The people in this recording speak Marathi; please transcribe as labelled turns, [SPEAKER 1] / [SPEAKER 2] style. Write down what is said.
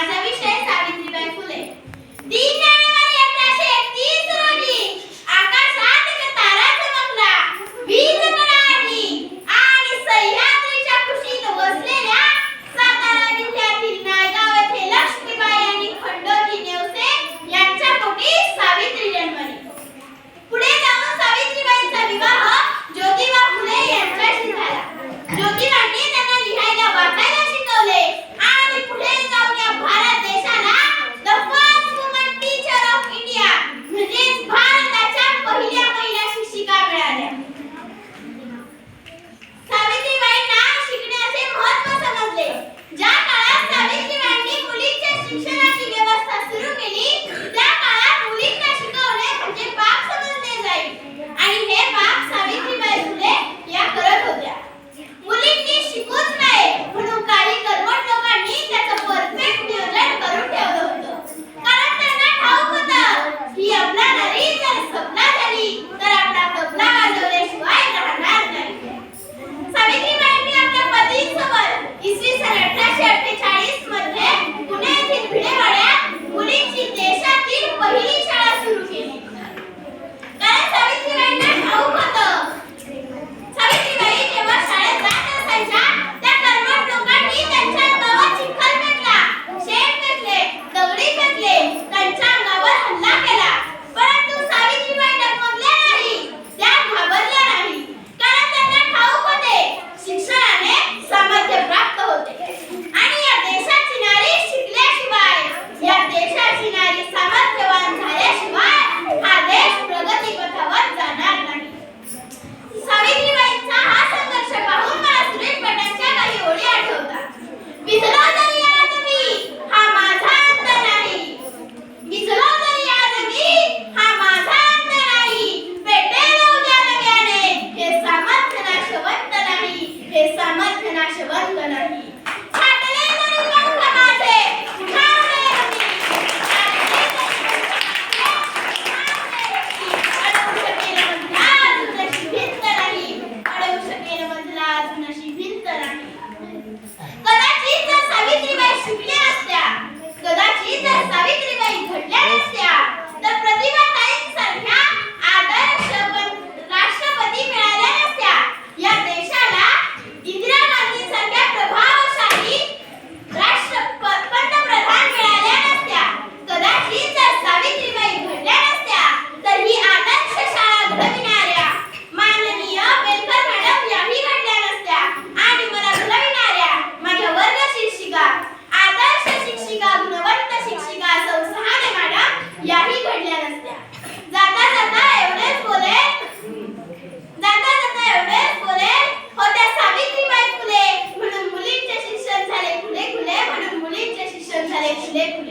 [SPEAKER 1] माझा विषय सावित्रीबाई फुले. 3 जानेवारी 1831 रोजी आकाशात एक तारा चमकला, वीज कडाडली आणि सह्याद्रीच्या कुशीत बसलेल्या सातारा जिल्ह्यातील नायगाव येथे लक्ष्मीबाई आणि खंडोजी नेवसे यांच्या पोटी सावित्री जन्मली. पुढे जाऊन सावित्रीबाईंचा विवाह ज्योतिबा फुले यांच्याशी झाला. ज्योतिबांनी त्यांना लिहायला वाचायला शिकवले आणि पुढे जाऊन या भारत देशाला the first woman teacher of India म्हणजे भारताच्या पहिल्या महिला शिक्षिका मिळाल्या. सावित्रीबाईंना शिकण्याचे महत्त्व समजले. ज्या काळात सावित्रीबाईंनी मुलींच्या शिक्षणाची व्यवस्था सुरू केली त्या काळात मुलींना शिकवणे म्हणजे पाप समजले जाईल आणि हे पाप सावित्रीबाई फुले या करत होत्या. मुलींनी शिकूच नाही म्हणून काही कर्मठ लोकांनी त्याचं परफेक्ट नियोजन करून ठेवलं होतं. कारण त्यांना ठाऊक होतं की आपला नारी जर सपना झाली तर आपला तबला वाजवल्याशिवाय राहणार नाही. सावित्रीबाईंनी आपल्या पतीसोबत इसवी सन 1848 मध्ये पुणे येथील भिडेवाड्यात मुलींची देशातील पहिली शाळा सुरू केली. कारण सावित्रीबाईंना ठाऊक होतं सावित्रीबाई जेव्हा शाळेत जात असायच्या त्या कर्मठ लोकांनी त्यांच्या अंगावर चिखल फेकला, शेण फेकले, दगडी फेकले, त्यांच्या अंगावर हल्ला केला. परंतु सावित्रीबाई डगमगल्या नाही, त्या घाबरल्या नाही. कारण त्यांना ठाऊक होते शिक्षणाने सामर्थ्य प्राप्त होते आणि या देशाची नारी शिकल्याशिवाय, या देशाची नारी सामर्थ्यवान झाल्याशिवाय हा देश प्रगतीपथावर जाणार नाही. सावित्रीबाईंचा हा संघर्ष पाहून मला सुरेश भटांच्या काही ओळी आठवतात. भिजलो तरी आज मी, हा माझा अंत नाही. भिजलो तरी आज मी, हा माझा अंत नाही. पेटेल उद्या नव्याने, हे सामर्थ्य नाशवंत नाही, हे सामर्थ्य नाशवंत नाही. छाटले तरी पंख माझे, उठावले हमी. अडवू शकेल मधला अजून अशी भिंत नाही, अडवू शकेल मधला अजून अशी भिंत नाही. कदाचित जर सावित्रीबाई शिकल्या असत्या, कदाचित जर सावित्रीबाई घडल्या नसत्या तर प्रतिभाताईंसारख्या आदर्श राष्ट्रपती मिळाल्या नसत्या. या देशाला इंदिरा गांधींसारख्या प्रभावशाली पंतप्रधान मिळाल्या नसत्या. कदाचित जर सावित्रीबाई घडल्या नसत्या तर ही आदर्श शाळा घडविणाऱ्या माननीय बेलकर मॅडम याही घडल्या नसत्या आणि मला घडविणाऱ्या माझ्या वर्ग शिक्षिका, आदर्श शिक्षिका, गुणवंत शिक्षिका सौ सहाने मॅडम याही घडल्या नसत्या. जाता जाता एवढेच बोले होत्या सावित्रीबाई फुले म्हणून मुलींचे शिक्षण झाले खुले खुले, म्हणून मुलींचे शिक्षण झाले खुले खुले.